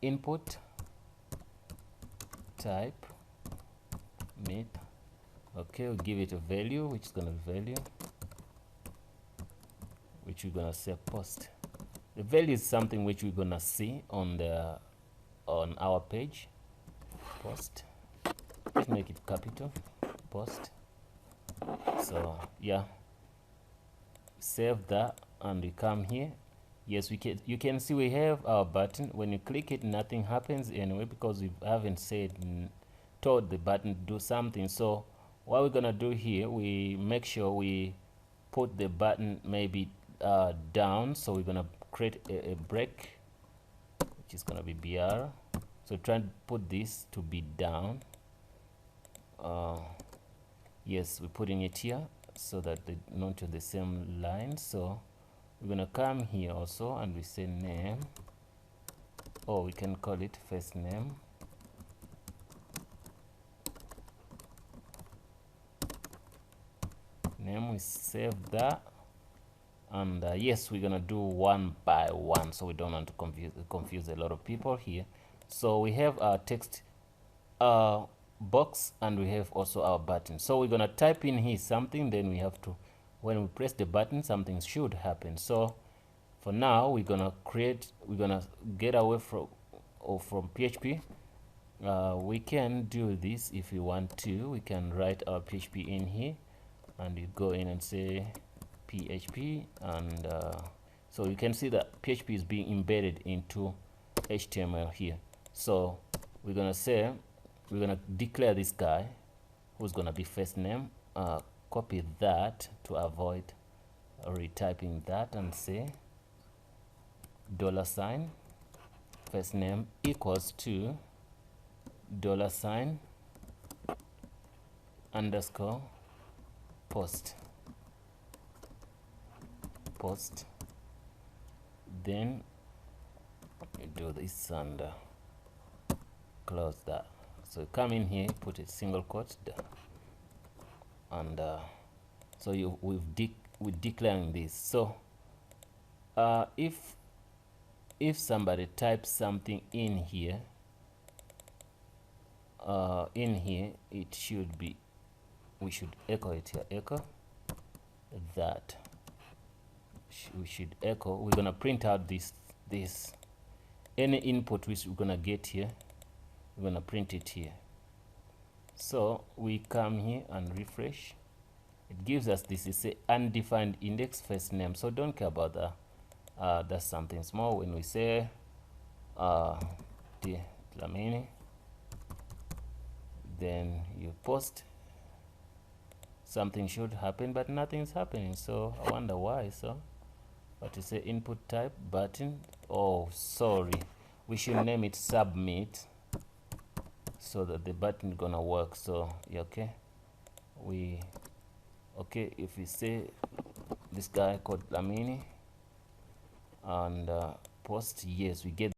input type meet. Okay, we'll give it a value, which is gonna be value, which we're gonna say post. The value is something which we're gonna see on our page. Post. Let's make it capital. Post. So yeah, save that and we come here. Yes, you can see we have our button. When you click it, nothing happens anyway because we haven't told the button to do something. So what we're gonna do here, we make sure we put the button maybe down. So we're gonna create a break, which is gonna be BR. So try and put this to be down. Yes, we're putting it here so that they're not on the same line. So we're gonna come here also and we say name, or we can call it first name. Name, we save that, and yes, we're gonna do one by one so we don't want to confuse a lot of people here. So we have our text box and we have also our button. So we're gonna type in here something, then we have to, when we press the button, something should happen. So for now, we're gonna get away from PHP. We can do this if we want to. We can write our PHP in here, and you go in and say PHP, and so you can see that PHP is being embedded into HTML here. So we're gonna declare this guy who's gonna be first name. Copy that to avoid retyping that, and say $, first name equals to $, underscore post. Then you do this and close that. So come in here, put a single quote there, and so we're declaring this. So if somebody types something in here, it should be, we should echo it here. Echo that. We should echo. We're gonna print out this any input which we're gonna get here. We're gonna print it here. So we come here and refresh. It gives us this is a undefined index first name. So don't care about that. That's something small. When we say Dlamini, then you post, something should happen, but nothing's happening. So I wonder why. So but you say input type button. Oh, sorry, we should name it submit so that the button is gonna work. So yeah, okay, if we say this guy called Dlamini and post, yes, we get